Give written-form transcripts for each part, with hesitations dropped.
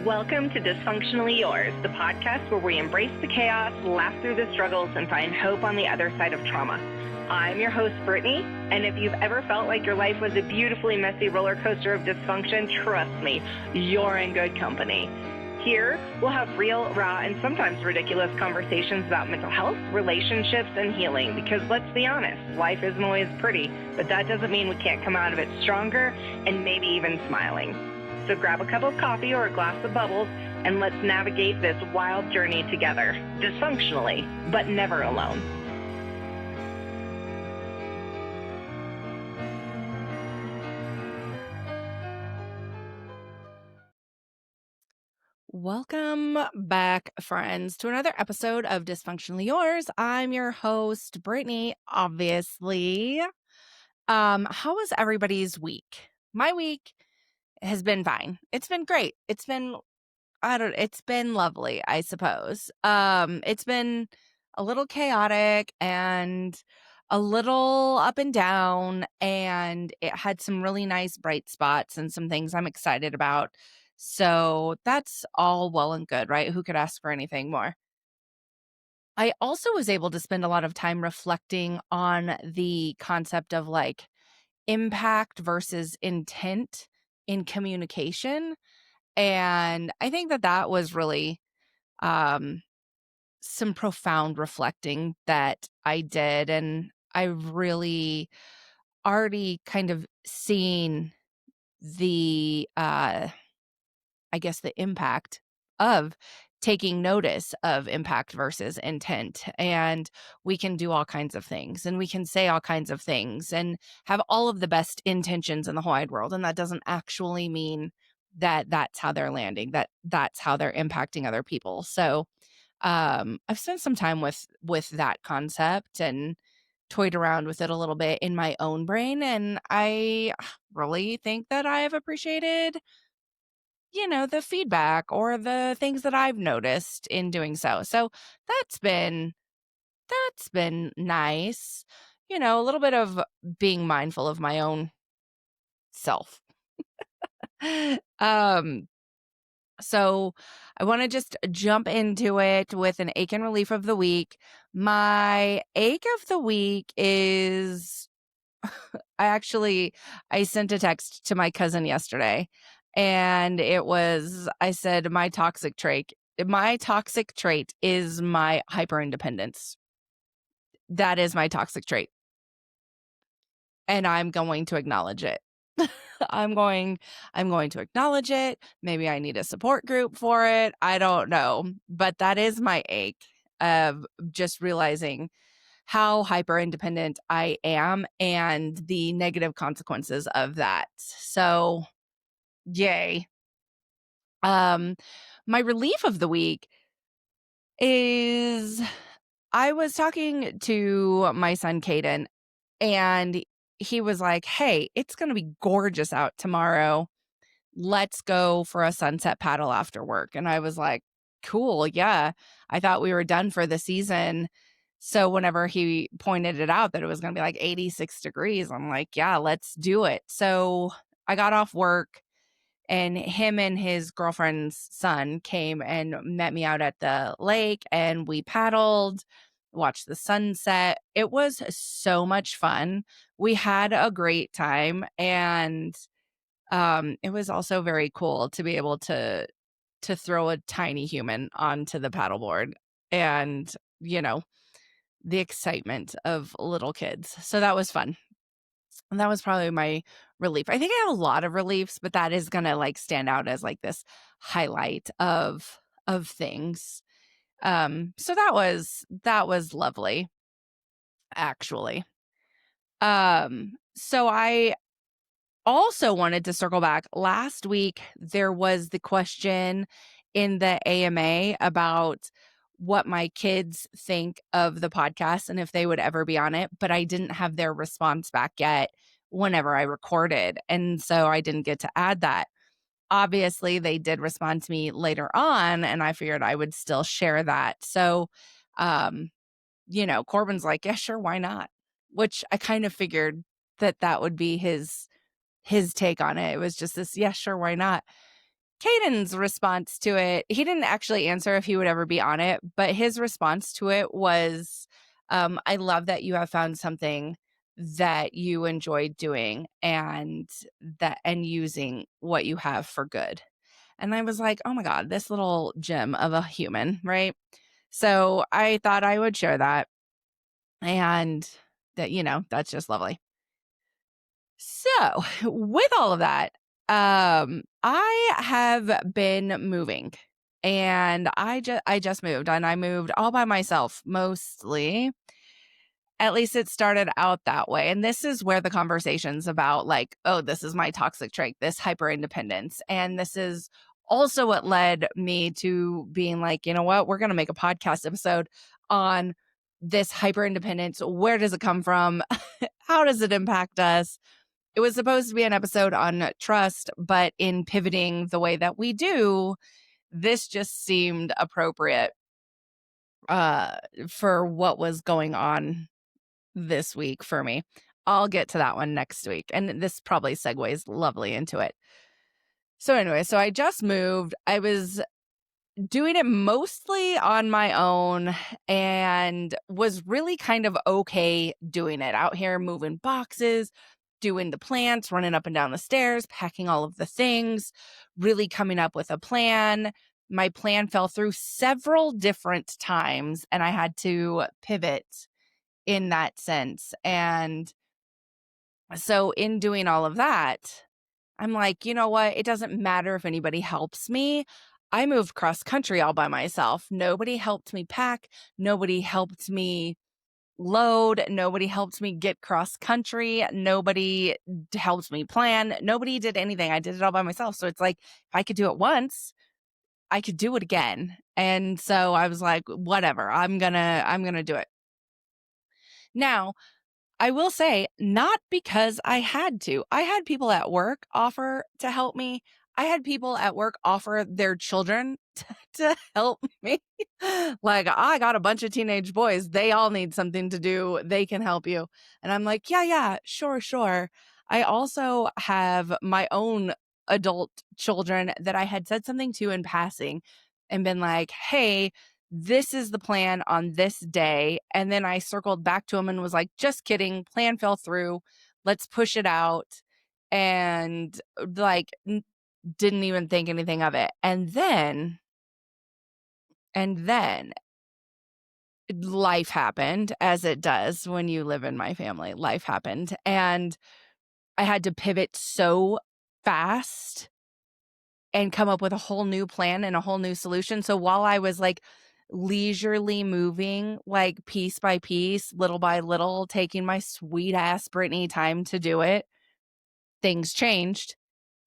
Welcome to Dysfunctionally Yours, the podcast where we embrace the chaos, laugh through the struggles, and find hope on the other side of trauma. I'm your host, Brittany, and if you've ever felt like your life was a beautifully messy roller coaster of dysfunction, trust me, you're in good company. Here, we'll have real, raw, and sometimes ridiculous conversations about mental health, relationships, and healing, because let's be honest, life isn't always pretty, but that doesn't mean we can't come out of it stronger and maybe even smiling. So grab a cup of coffee or a glass of bubbles, and let's navigate this wild journey together, dysfunctionally, but never alone. Welcome back, friends, to another episode of Dysfunctionally Yours. I'm your host, Brittany, obviously. How was everybody's week? My week has been fine. It's been great. It's been lovely, I suppose. It's been a little chaotic and a little up and down, and it had some really nice bright spots and some things I'm excited about. So that's all well and good, right? Who could ask for anything more? I also was able to spend a lot of time reflecting on the concept of like impact versus intent in communication. And I think that was really um, some profound reflecting that I did. And I've really already kind of seen the, I guess, the impact of taking notice of impact versus intent. And we can do all kinds of things and we can say all kinds of things and have all of the best intentions in the whole wide world. And that doesn't actually mean that that's how they're landing, that's how they're impacting other people. So I've spent some time with that concept and toyed around with it a little bit in my own brain. And I really think that I have appreciated the feedback or the things that I've noticed in doing so. So that's been nice. A little bit of being mindful of my own self. um so I want to just jump into it with an ache and relief of the week. My ache of the week is I sent a text to my cousin yesterday, and I said my toxic trait is my hyper independence. That is my toxic trait, and I'm going to acknowledge it. I'm going to acknowledge it. Maybe I need a support group for it. I don't know, but that is my ache of just realizing how hyper independent I am and the negative consequences of that. So, yay. My relief of the week is I was talking to my son Caden, and he was like, "Hey, it's going to be gorgeous out tomorrow. Let's go for a sunset paddle after work." And I was like, "Cool, yeah." I thought we were done for the season. So whenever he pointed it out that it was going to be like 86 degrees, I'm like, "Yeah, let's do it." So I got off work, and him and his girlfriend's son came and met me out at the lake, and we paddled, watched the sunset. It was so much fun. We had a great time, and it was also very cool to be able to throw a tiny human onto the paddleboard and, the excitement of little kids. So that was fun. And that was probably my relief. I think I have a lot of reliefs, but that is going to like stand out as like this highlight of things. So that was lovely, actually. So I also wanted to circle back. Last week, there was the question in the AMA about what my kids think of the podcast and if they would ever be on it, but I didn't have their response back yet whenever I recorded. And so I didn't get to add that. Obviously, they did respond to me later on, and I figured I would still share that. So, um, Corbin's like, "Yeah, sure, why not?" Which I kind of figured that would be his take on it. It was just this, "Yeah, sure, why not?" Caden's response to it, he didn't actually answer if he would ever be on it, but his response to it was, I love that you have found something that you enjoy doing and using what you have for good. And I was like, oh my God, this little gem of a human, right? So I thought I would share that. And that, that's just lovely. So, with all of that, I have been moving, and I just moved, and I moved all by myself mostly. At least it started out that way. And this is where the conversations about like, oh, this is my toxic trait, this hyper independence. And this is also what led me to being like, you know what, we're going to make a podcast episode on this hyper independence. Where does it come from? How does it impact us? It was supposed to be an episode on trust, but in pivoting the way that we do, this just seemed appropriate for what was going on this week for me. I'll get to that one next week. And this probably segues lovely into it. So anyway, so I just moved. I was doing it mostly on my own and was really kind of okay doing it out here, moving boxes, doing the plants, running up and down the stairs, packing all of the things, really coming up with a plan. My plan fell through several different times and I had to pivot in that sense. And so in doing all of that, I'm like, you know what? It doesn't matter if anybody helps me. I moved cross country all by myself. Nobody helped me pack. Nobody helped me load. Nobody helped me get cross country. Nobody helped me plan. Nobody did anything. I did it all by myself. So it's like, if I could do it once, I could do it again. And so I was like, whatever, I'm gonna do it. Now, I will say, not because I had to. I had people at work offer to help me. I had people at work offer their children to help me. Like, I got a bunch of teenage boys. They all need something to do. They can help you. And I'm like, yeah, sure, sure. I also have my own adult children that I had said something to in passing and been like, hey, this is the plan on this day. And then I circled back to him and was like, just kidding. Plan fell through. Let's push it out. And like, didn't even think anything of it. And then life happened, as it does when you live in my family. Life happened. And I had to pivot so fast and come up with a whole new plan and a whole new solution. So while I was like leisurely moving, like piece by piece, little by little, taking my sweet ass Brittany time to do it, things changed.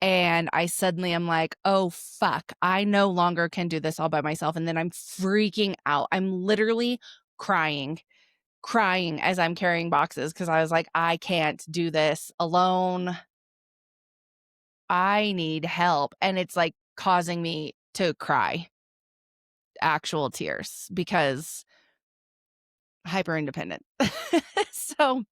And I suddenly am like, oh, fuck, I no longer can do this all by myself. And then I'm freaking out. I'm literally crying as I'm carrying boxes because I was like, I can't do this alone. I need help. And it's like causing me to cry, actual tears, because hyper independent. So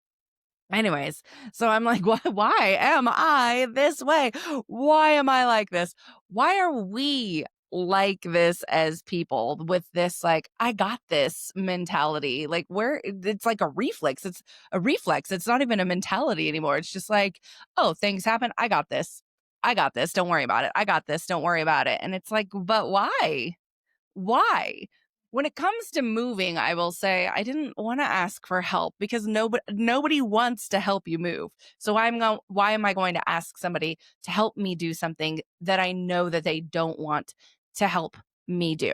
anyways, so I'm like, why am I this way? Why am I like this? Why are we like this as people with this, like, I got this mentality? Like, where it's like a reflex. It's a reflex. It's not even a mentality anymore. It's just like, oh, things happen. I got this. I got this. Don't worry about it. I got this. Don't worry about it. And it's like, but why? Why? When it comes to moving, I will say I didn't want to ask for help because nobody wants to help you move. So why am I going to ask somebody to help me do something that I know that they don't want to help me do?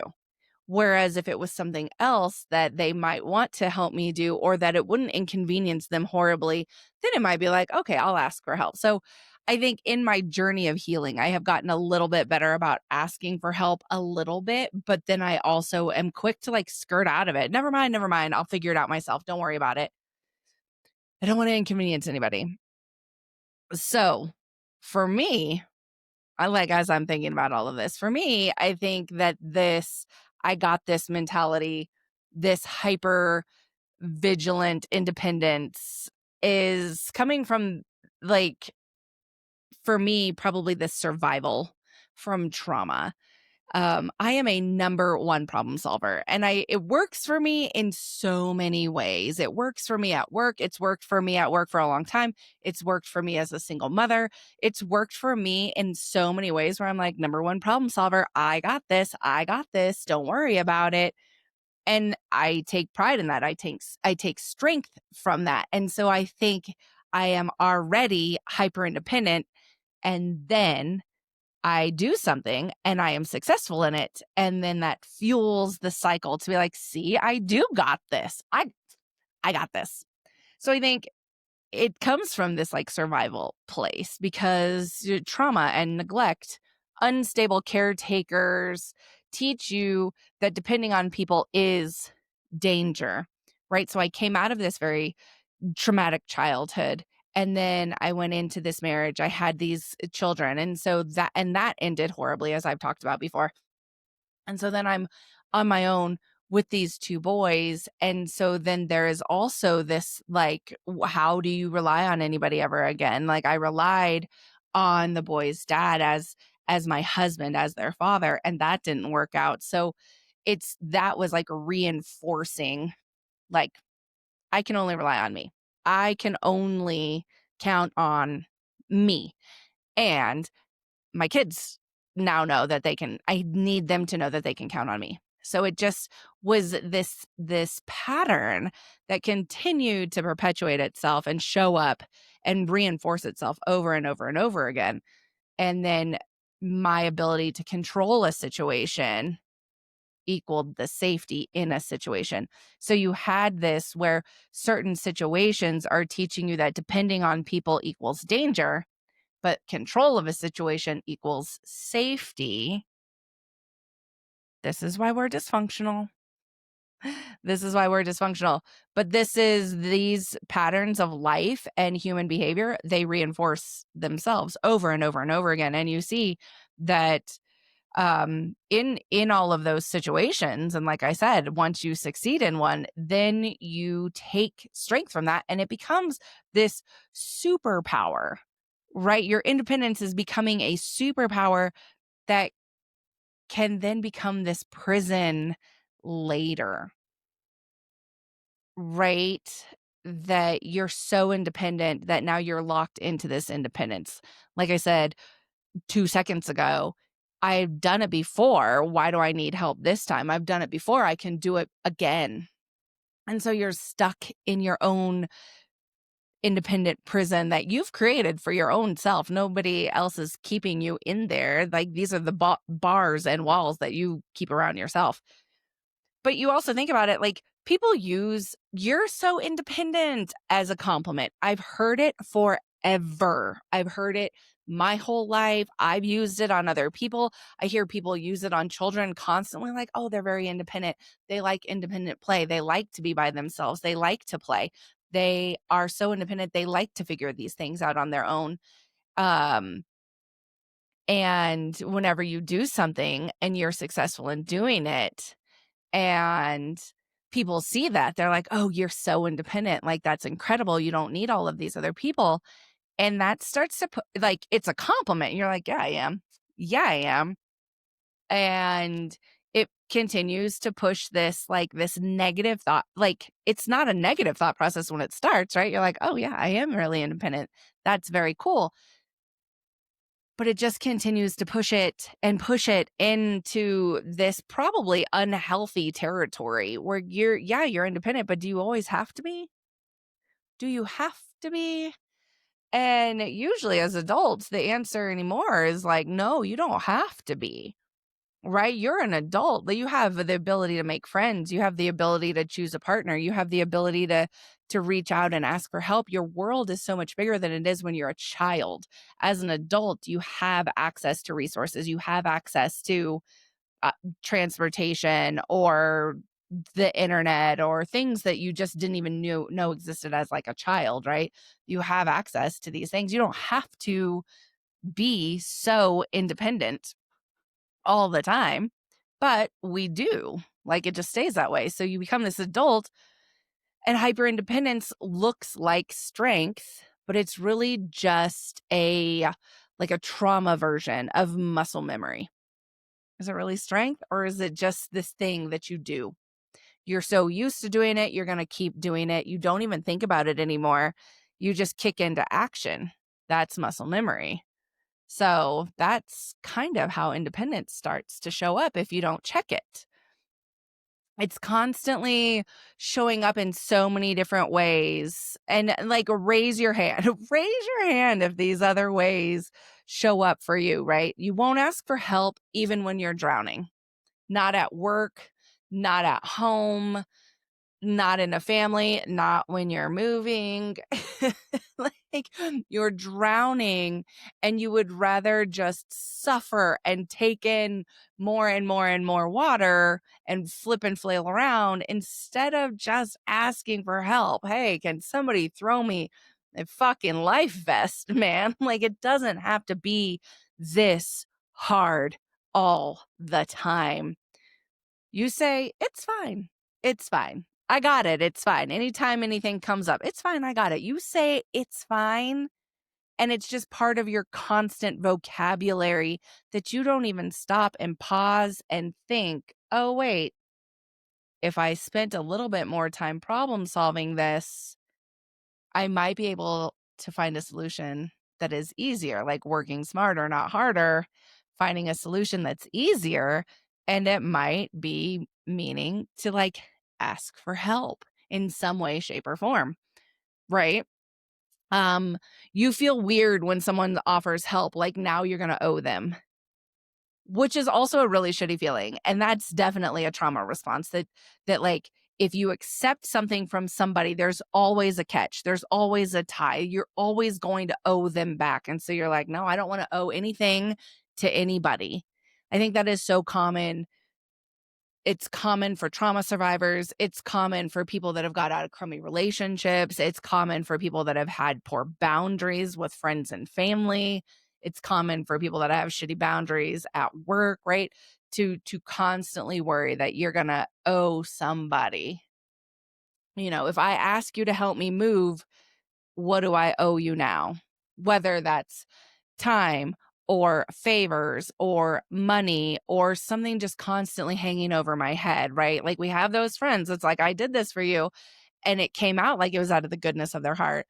Whereas if it was something else that they might want to help me do or that it wouldn't inconvenience them horribly, then it might be like, okay, I'll ask for help. So I think in my journey of healing, I have gotten a little bit better about asking for help a little bit, but then I also am quick to like skirt out of it. Never mind. I'll figure it out myself. Don't worry about it. I don't want to inconvenience anybody. So for me, as I'm thinking about all of this, for me, I think that I got this mentality, this hyper vigilant independence is coming from, like, for me, probably the survival from trauma. I am a number one problem solver, and it works for me in so many ways. It works for me at work. It's worked for me at work for a long time. It's worked for me as a single mother. It's worked for me in so many ways where I'm like, number one problem solver. I got this. I got this. Don't worry about it. And I take pride in that. I take strength from that. And so I think I am already hyper independent, and then I do something and I am successful in it. And then that fuels the cycle to be like, see, I do got this. I got this. So I think it comes from this like survival place because trauma and neglect, unstable caretakers teach you that depending on people is danger, right? So I came out of this very traumatic childhood, and then I went into this marriage. I had these children. And so that ended horribly, as I've talked about before. And so then I'm on my own with these two boys. And so then there is also this like, how do you rely on anybody ever again? Like I relied on the boys' dad as my husband, as their father, and that didn't work out. So that was like reinforcing, like, I can only rely on me. I can only count on me. And my kids now know that I need them to know that they can count on me. So it just was this pattern that continued to perpetuate itself and show up and reinforce itself over and over and over again. And then my ability to control a situation equaled the safety in a situation. So you had this where certain situations are teaching you that depending on people equals danger, but control of a situation equals safety. This is why we're dysfunctional. This is why we're dysfunctional. But these patterns of life and human behavior, they reinforce themselves over and over and over again. And you see that in all of those situations, and like I said, once you succeed in one, then you take strength from that and it becomes this superpower, right? Your independence is becoming a superpower that can then become this prison later, right? That you're so independent that now you're locked into this independence. Like I said 2 seconds ago, I've done it before. Why do I need help this time? I've done it before. I can do it again. And so you're stuck in your own independent prison that you've created for your own self. Nobody else is keeping you in there. Like these are the bars and walls that you keep around yourself. But you also think about it, like people use "you're so independent" as a compliment. I've heard it forever. I've heard it my whole life. I've used it on other people. I hear people use it on children constantly, like, oh, they're very independent. They like independent play. They like to be by themselves. They like to play. They are so independent. They like to figure these things out on their own. Um, and whenever you do something and you're successful in doing it, and people see that, they're like, oh, you're so independent. Like, that's incredible. You don't need all of these other people. And that starts to put, like, it's a compliment. You're like, yeah, I am. Yeah, I am. And it continues to push this negative thought. Like, it's not a negative thought process when it starts, right? You're like, oh, yeah, I am really independent. That's very cool. But it just continues to push it into this probably unhealthy territory where you're independent, but do you always have to be? Do you have to be? And usually as adults, the answer anymore is like, no, you don't have to be, right? You're an adult, that you have the ability to make friends. You have the ability to choose a partner. You have the ability to reach out and ask for help. Your world is so much bigger than it is when you're a child. As an adult, you have access to resources. You have access to transportation or the internet or things that you just didn't even know existed as like a child, right? You have access to these things. You don't have to be so independent all the time, but we do. Like it just stays that way. So you become this adult, and hyper independence looks like strength, but it's really just a like a trauma version of muscle memory. Is it really strength, or is it just this thing that you do? You're so used to doing it, you're going to keep doing it. You don't even think about it anymore. You just kick into action. That's muscle memory. So that's kind of how independence starts to show up if you don't check it. It's constantly showing up in so many different ways. And like, raise your hand. Raise your hand if these other ways show up for you, right? You won't ask for help even when you're drowning. Not at work, not at home, not in a family, not when you're moving. Like, you're drowning and you would rather just suffer and take in more and more and more water and flip and flail around instead of just asking for help. Hey, can somebody throw me a fucking life vest, man? Like, it doesn't have to be this hard all the time. You say, it's fine. It's fine. I got it. It's fine. Anytime anything comes up, it's fine. I got it. You say it's fine. And it's just part of your constant vocabulary that you don't even stop and pause and think, oh, wait, if I spent a little bit more time problem solving this, I might be able to find a solution that is easier, like working smarter, not harder, finding a solution that's easier. And it might be meaning to like ask for help in some way, shape, or form, right? You feel weird when someone offers help, like now you're going to owe them, which is also a really shitty feeling. And that's definitely a trauma response that like, if you accept something from somebody, there's always a catch. There's always a tie. You're always going to owe them back. And so you're like, no, I don't want to owe anything to anybody. I think that is so common. It's common for trauma survivors. It's common for people that have got out of crummy relationships. It's common for people that have had poor boundaries with friends and family. It's common for people that have shitty boundaries at work, right? To constantly worry that you're going to owe somebody. You know, if I ask you to help me move, what do I owe you now? Whether that's time or favors or money or something just constantly hanging over my head, right? Like we have those friends. It's like, I did this for you. And it came out like it was out of the goodness of their heart.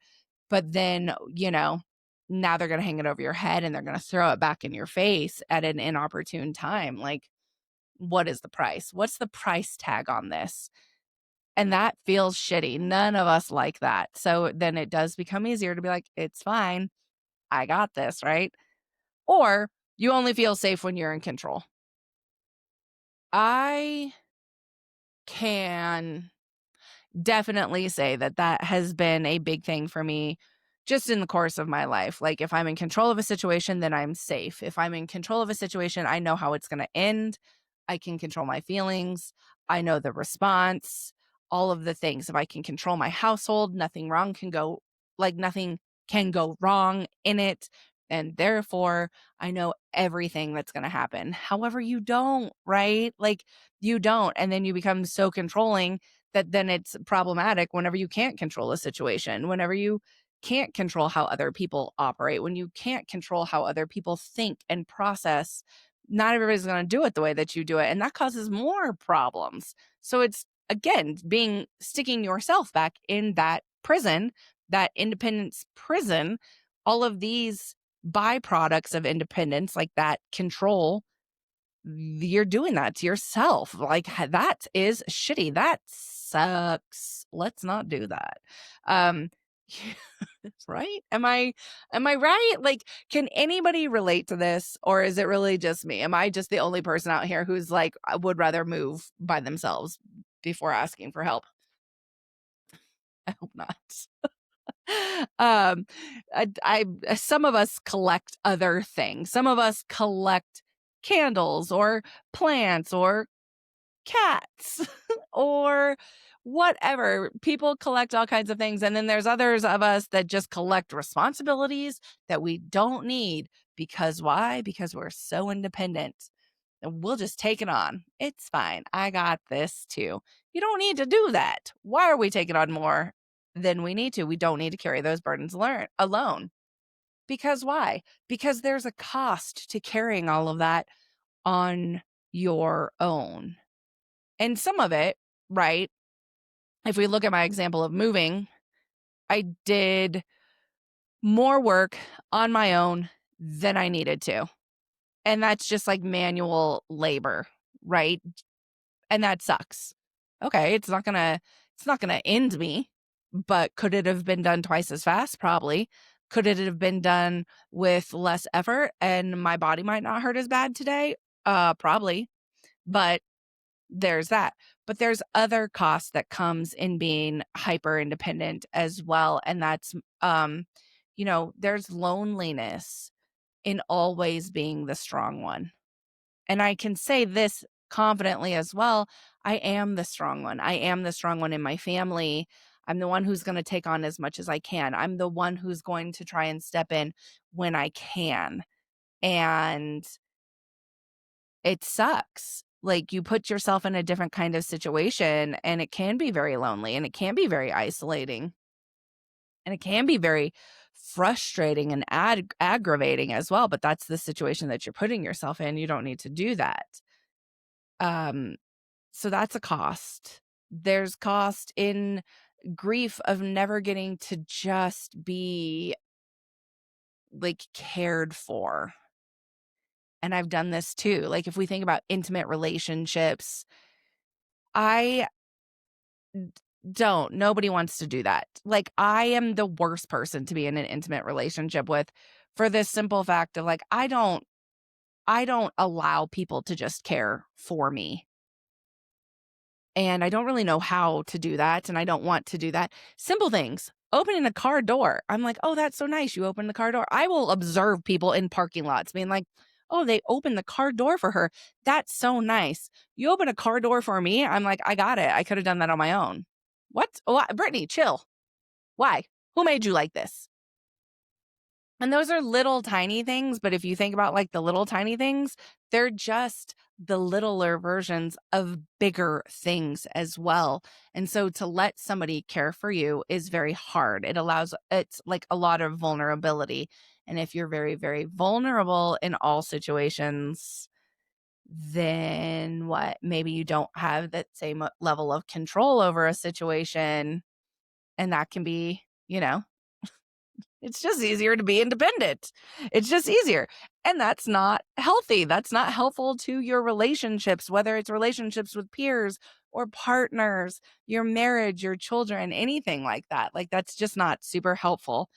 But then, you know, now they're going to hang it over your head and they're going to throw it back in your face at an inopportune time. Like, what is the price? What's the price tag on this? And that feels shitty. None of us like that. So then it does become easier to be like, it's fine. I got this, right? Or you only feel safe when you're in control. I can definitely say that that has been a big thing for me just in the course of my life. Like if I'm in control of a situation, then I'm safe. If I'm in control of a situation, I know how it's going to end. I can control my feelings. I know the response, all of the things. If I can control my household, nothing can go wrong in it. And therefore, I know everything that's going to happen. However, you don't, right? Like you don't. And then you become so controlling that then it's problematic whenever you can't control a situation, whenever you can't control how other people operate, when you can't control how other people think and process. Not everybody's going to do it the way that you do it. And that causes more problems. So it's, again, sticking yourself back in that prison, that independence prison, all of these byproducts of independence, like that control, you're doing that to yourself. Like that is shitty. That sucks. Let's not do that. Right? Am I right? Like, can anybody relate to this, or is it really just me? Am I just the only person out here who's like, I would rather move by themselves before asking for help? I hope not. um I some of us collect other things. Some of us collect candles or plants or cats or whatever. People collect all kinds of things. And then there's others of us that just collect responsibilities that we don't need. Because why? Because we're so independent. And we'll just take it on. It's fine. I got this too. You don't need to do that. Why are we taking on more than we need to? We don't need to carry those burdens alone. Because why? Because there's a cost to carrying all of that on your own. And some of it, right? If we look at my example of moving, I did more work on my own than I needed to. And that's just like manual labor, right? And that sucks. Okay, it's not gonna end me, but could it have been done twice as fast? Probably. Could it have been done with less effort and my body might not hurt as bad today? Probably. But there's that. But there's other costs that comes in being hyper independent as well. And that's there's loneliness in always being the strong one. And I can say this confidently as well. I am the strong one. I am the strong one in my family. I'm the one who's going to take on as much as I can. I'm the one who's going to try and step in when I can. And it sucks. Like you put yourself in a different kind of situation and it can be very lonely and it can be very isolating and it can be very frustrating and aggravating as well. But that's the situation that you're putting yourself in. You don't need to do that. Um, so that's a cost. There's cost in grief of never getting to just be like cared for. And I've done this too. Like if we think about intimate relationships, I don't. Nobody wants to do that. Like I am the worst person to be in an intimate relationship with for this simple fact of like I don't allow people to just care for me. And I don't really know how to do that and I don't want to do that. Simple things. Opening a car door. I'm like, "Oh, that's so nice. You opened the car door." I will observe people in parking lots being like, "Oh, they opened the car door for her. That's so nice. You open a car door for me?" I'm like, "I got it. I could have done that on my own." What? Oh, Brittany, chill. Why? Who made you like this? And those are little tiny things, but if you think about like the little tiny things, they're just the littler versions of bigger things as well. And so to let somebody care for you is very hard. It's like a lot of vulnerability. And if you're very, very vulnerable in all situations, then what? Maybe you don't have that same level of control over a situation. And that can be, it's just easier to be independent. It's just easier. And that's not healthy. That's not helpful to your relationships, whether it's relationships with peers or partners, your marriage, your children, anything like that. Like that's just not super helpful.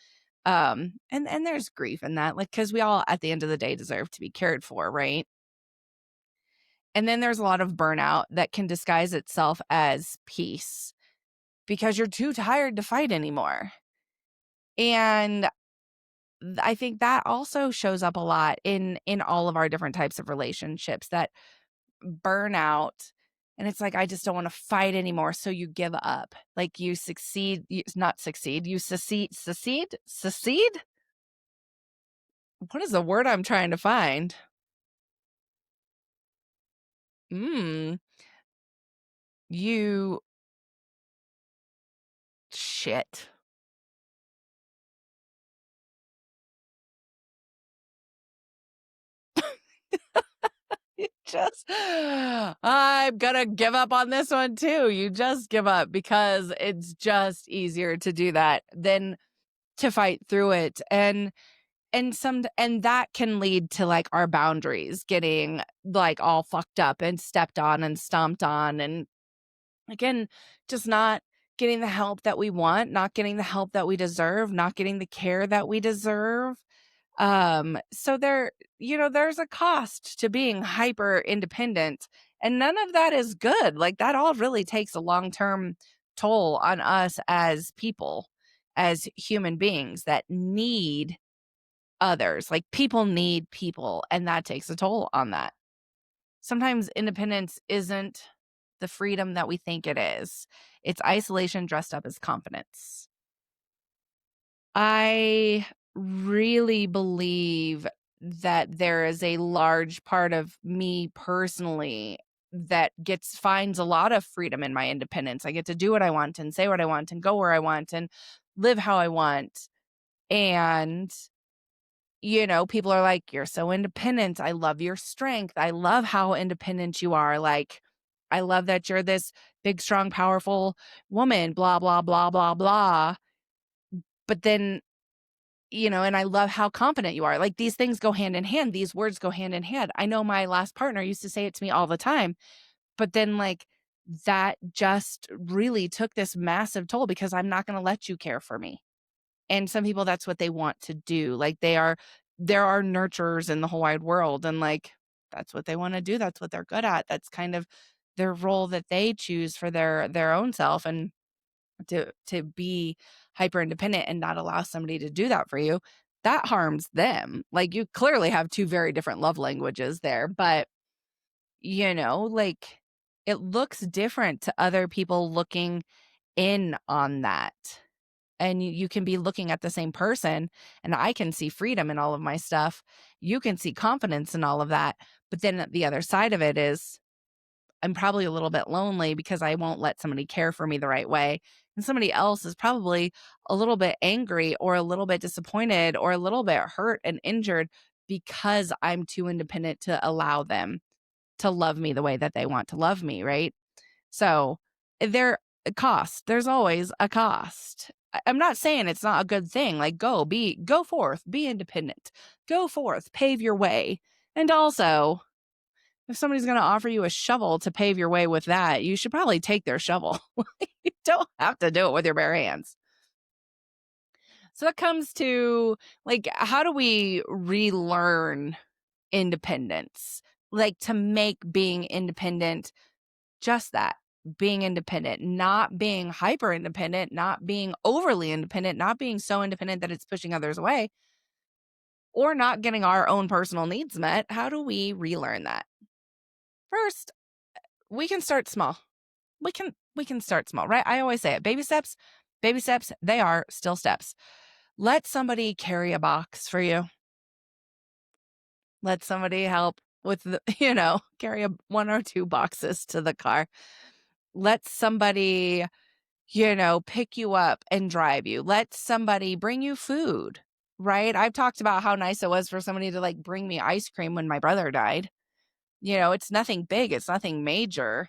And there's grief in that, like, because we all at the end of the day deserve to be cared for, right? And then there's a lot of burnout that can disguise itself as peace because you're too tired to fight anymore. And I think that also shows up a lot in all of our different types of relationships, that burnout. And it's like, I just don't want to fight anymore. So you give up. Like you succeed, not succeed, you secede. What is the word I'm trying to find? Mm, you shit. I'm gonna give up on this one too. You just give up because it's just easier to do that than to fight through it. And that can lead to like our boundaries getting like all fucked up and stepped on and stomped on, and again, just not getting the help that we want, not getting the help that we deserve, not getting the care that we deserve. So there's a cost to being hyper independent, and none of that is good. Like that all really takes a long-term toll on us as people, as human beings that need others. Like people need people, and that takes a toll on that. Sometimes independence isn't the freedom that we think it is. It's isolation dressed up as confidence. I really believe that there is a large part of me personally that finds a lot of freedom in my independence. I get to do what I want and say what I want and go where I want and live how I want. And people are like, "You're so independent. I love your strength. I love how independent you are. Like, I love that you're this big, strong, powerful woman, blah, blah, blah, blah, blah." But then, and I love how confident you are. Like, these things go hand in hand. These words go hand in hand. I know my last partner used to say it to me all the time, but then, like, that just really took this massive toll because I'm not going to let you care for me. And some people, that's what they want to do. Like, there are nurturers in the whole wide world, and, like, that's what they want to do. That's what they're good at. That's kind of their role that they choose for their own self. And to be hyper independent and not allow somebody to do that for you, that harms them. Like, you clearly have two very different love languages there, but like, it looks different to other people looking in on that. And you can be looking at the same person, and I can see freedom in all of my stuff. You can see confidence in all of that. But then the other side of it is I'm probably a little bit lonely because I won't let somebody care for me the right way. And somebody else is probably a little bit angry or a little bit disappointed or a little bit hurt and injured because I'm too independent to allow them to love me the way that they want to love me, right? So there a cost. There's always a cost. I'm not saying it's not a good thing. Like, go forth, be independent, go forth, pave your way. And also, if somebody's going to offer you a shovel to pave your way with that, you should probably take their shovel. You don't have to do it with your bare hands. So it comes to, like, how do we relearn independence? Like, to make being independent just that, being independent, not being hyper independent, not being overly independent, not being so independent that it's pushing others away, or not getting our own personal needs met. How do we relearn that? First, we can start small. We can start small, right? I always say it. Baby steps, they are still steps. Let somebody carry a box for you. Let somebody help with the, carry one or two boxes to the car. Let somebody pick you up and drive you. Let somebody bring you food, right? I've talked about how nice it was for somebody to, like, bring me ice cream when my brother died. It's nothing big, it's nothing major.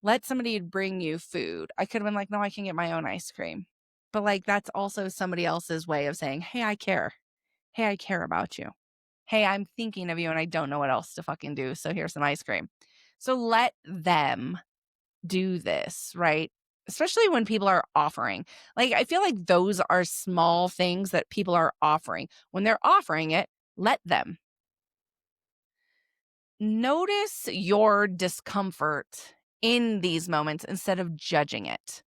Let somebody bring you food. I could have been like, no, I can get my own ice cream. But, like, that's also somebody else's way of saying, hey, I care. Hey, I care about you. Hey, I'm thinking of you and I don't know what else to fucking do. So here's some ice cream. So let them do this, right? Especially when people are offering. Like, I feel like those are small things that people are offering. When they're offering it, let them. Notice your discomfort in these moments instead of judging it,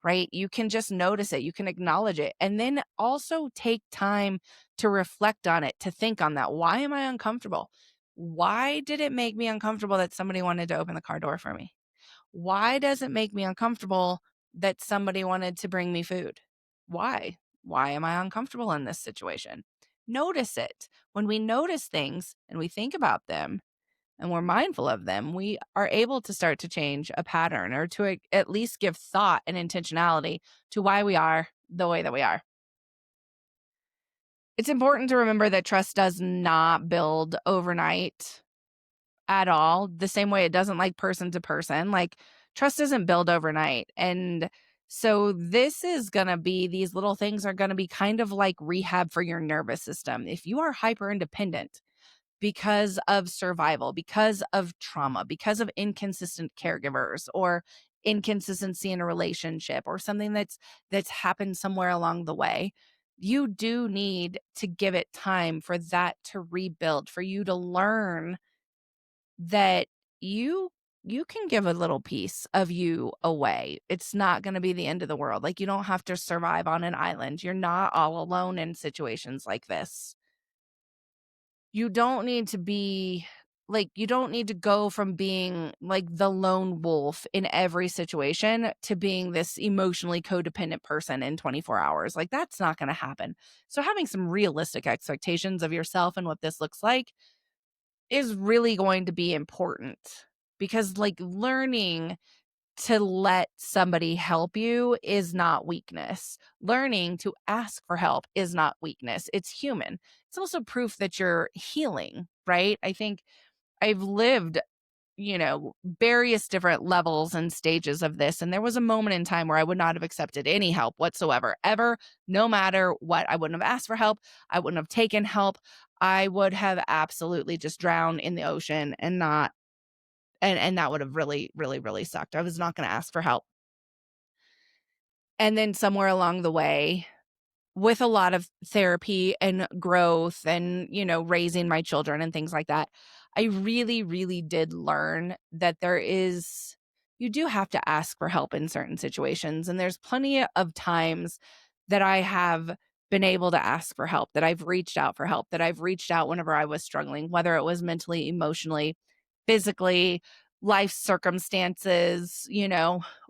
right? You can just notice it, you can acknowledge it, and then also take time to reflect on it, to think on that. Why am I uncomfortable? Why did it make me uncomfortable that somebody wanted to open the car door for me? Why does it make me uncomfortable that somebody wanted to bring me food? Why? Why am I uncomfortable in this situation? Notice it. When we notice things and we think about them and we're mindful of them, we are able to start to change a pattern or to at least give thought and intentionality to why we are the way that we are. It's important to remember that trust does not build overnight at all, the same way it doesn't, like, person to person. Like, trust doesn't build overnight. And so these little things are gonna be kind of like rehab for your nervous system. If you are hyper independent because of survival, because of trauma, because of inconsistent caregivers or inconsistency in a relationship or something that's happened somewhere along the way, you do need to give it time for that to rebuild, for you to learn that you can give a little piece of you away. It's not going to be the end of the world. Like, you don't have to survive on an island. You're not all alone in situations like this. You don't need to be you don't need to go from being like the lone wolf in every situation to being this emotionally codependent person in 24 hours. Like, that's not going to happen. So having some realistic expectations of yourself and what this looks like is really going to be important, because, like, learning to let somebody help you is not weakness. Learning to ask for help is not weakness. It's human. It's also proof that you're healing, right? I think I've lived, various different levels and stages of this. And there was a moment in time where I would not have accepted any help whatsoever, ever, no matter what. I wouldn't have asked for help. I wouldn't have taken help. I would have absolutely just drowned in the ocean and not, and that would have really, really, really sucked. I was not going to ask for help. And then somewhere along the way, with a lot of therapy and growth and, raising my children and things like that, I really, really did learn that you do have to ask for help in certain situations. And there's plenty of times that I have been able to ask for help, that I've reached out for help, that I've reached out whenever I was struggling, whether it was mentally, emotionally, physically, life circumstances,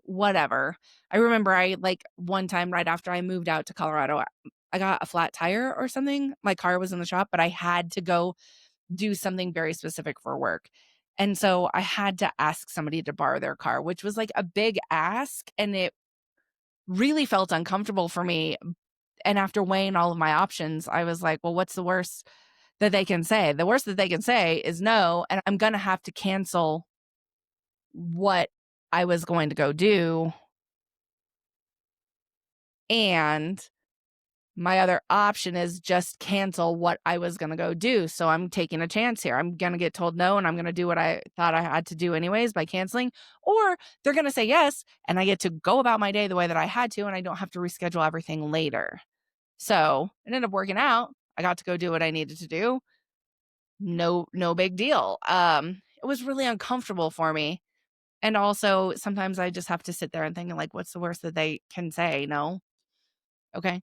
whatever. I remember one time right after I moved out to Colorado, I got a flat tire or something. My car was in the shop, but I had to go do something very specific for work. And so I had to ask somebody to borrow their car, which was like a big ask. And it really felt uncomfortable for me. And after weighing all of my options, I was like, well, what's the worst that they can say? The worst that they can say is no. And I'm going to have to cancel what I was going to go do. And my other option is just cancel what I was going to go do. So I'm taking a chance here. I'm going to get told no, and I'm going to do what I thought I had to do anyways by canceling. Or they're going to say yes, and I get to go about my day the way that I had to, and I don't have to reschedule everything later. So it ended up working out. I got to go do what I needed to do. No big deal. It was really uncomfortable for me. And also sometimes I just have to sit there and think like, what's the worst that they can say? No. Okay.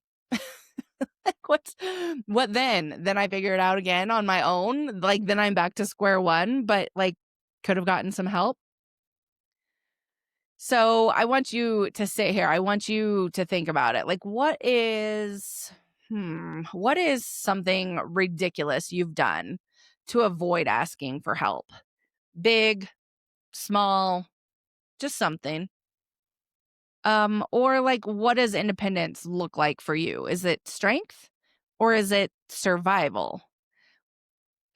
What then? Then I figure it out again on my own. Like, then I'm back to square one, but could have gotten some help. So I want you to sit here. I want you to think about it. What is something ridiculous you've done to avoid asking for help? Big, small, just something. Or what does independence look like for you? Is it strength or is it survival?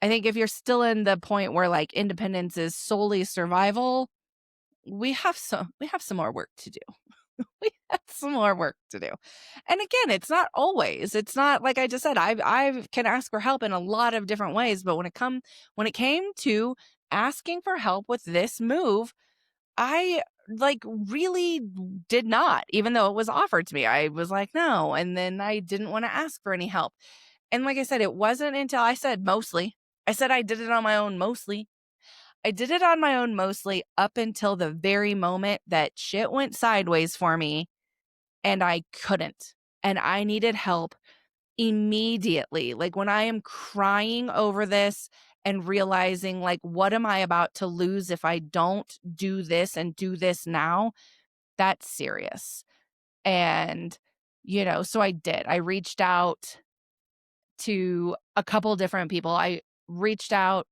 I think if you're still in the point where independence is solely survival, we have some more work to do. We have some more work to do. And again, it's not always. It's not like I just said, I can ask for help in a lot of different ways, but when it came to asking for help with this move, I really did not, even though it was offered to me. I was like, no. And then I didn't want to ask for any help. And like I said, it wasn't until I said mostly. I said I did it on my own mostly. I did it on my own mostly up until the very moment that shit went sideways for me and I couldn't. And I needed help immediately. When I am crying over this and realizing what am I about to lose if I don't do this and do this now, that's serious. And, so I did. I reached out to a couple different people. I reached out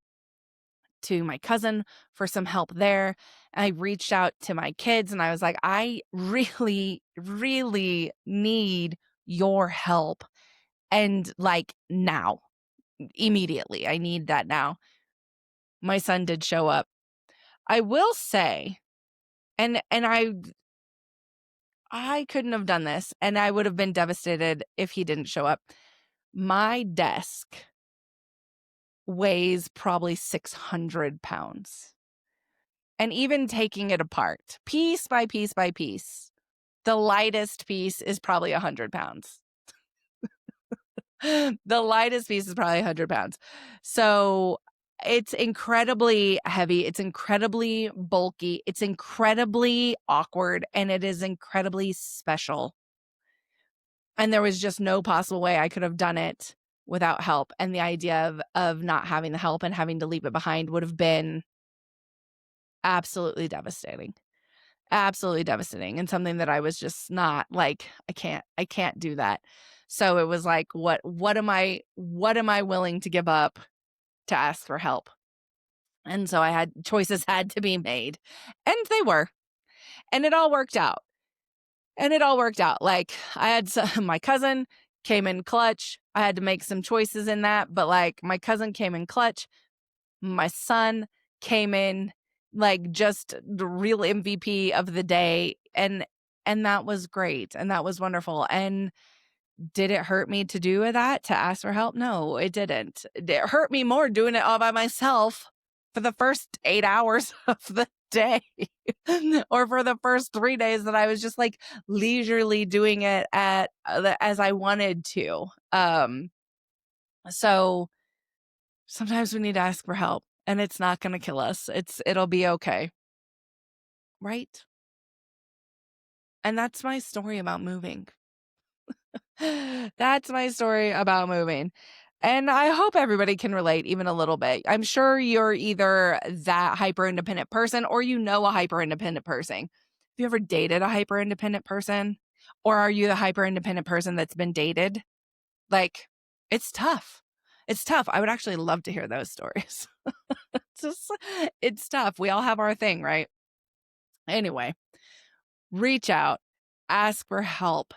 to my cousin for some help there. I reached out to my kids and I was like, I really, really need your help. And now, immediately, I need that now. My son did show up. I will say, and I couldn't have done this, and I would have been devastated if he didn't show up. My desk weighs probably 600 pounds. And even taking it apart, piece by piece by piece, the lightest piece is probably 100 pounds. The lightest piece is probably 100 pounds. So it's incredibly heavy. It's incredibly bulky. It's incredibly awkward. And it is incredibly special. And there was just no possible way I could have done it without help. And the idea of not having the help and having to leave it behind would have been absolutely devastating. Absolutely devastating. And something that I was just not I can't do that. So it was what am I willing to give up to ask for help? And so choices had to be made. And they were. And it all worked out. Like I had my cousin came in clutch. I had to make some choices in that, but like my cousin came in clutch. My son came in like just the real MVP of the day. And that was great. And that was wonderful. And did it hurt me to do that, to ask for help? No, it didn't. It hurt me more doing it all by myself for the first 8 hours of the day or for the first 3 days that I was just like leisurely doing it as I wanted to. So sometimes we need to ask for help and it's not going to kill us. It'll be okay. Right? And that's my story about moving. That's my story about moving. And I hope everybody can relate even a little bit. I'm sure you're either that hyper independent person or you know a hyper independent person. Have you ever dated a hyper independent person? Or are you the hyper independent person that's been dated? Like, it's tough. It's tough. I would actually love to hear those stories. It's tough. We all have our thing, right? Anyway, reach out, ask for help.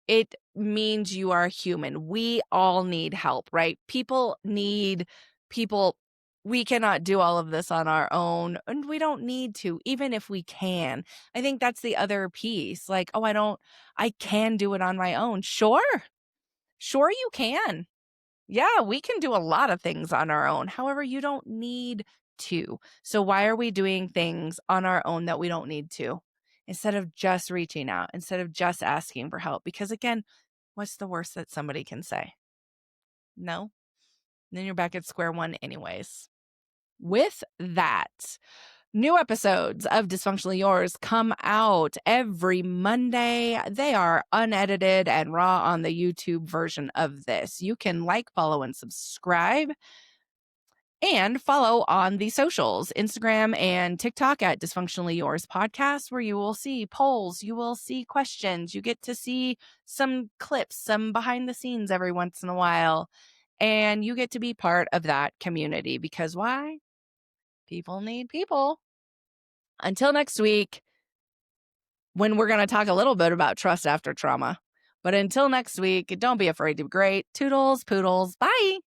It means you are human. We all need help, right? People need people. We cannot do all of this on our own, and we don't need to, even if we can. I think that's the other piece. Like, I can do it on my own. Sure you can. Yeah, we can do a lot of things on our own. However, you don't need to. So why are we doing things on our own that we don't need to? Instead of just reaching out, instead of just asking for help? Because again, what's the worst that somebody can say? No? Then you're back at square one anyways. With that, new episodes of Dysfunctionally Yours come out every Monday. They are unedited and raw on the YouTube version of this. You can like, follow, and subscribe. And follow on the socials, Instagram and TikTok at Dysfunctionally Yours Podcast, where you will see polls, you will see questions, you get to see some clips, some behind the scenes every once in a while, and you get to be part of that community because why? People need people. Until next week, when we're going to talk a little bit about trust after trauma. But until next week, don't be afraid to be great. Toodles, poodles, bye.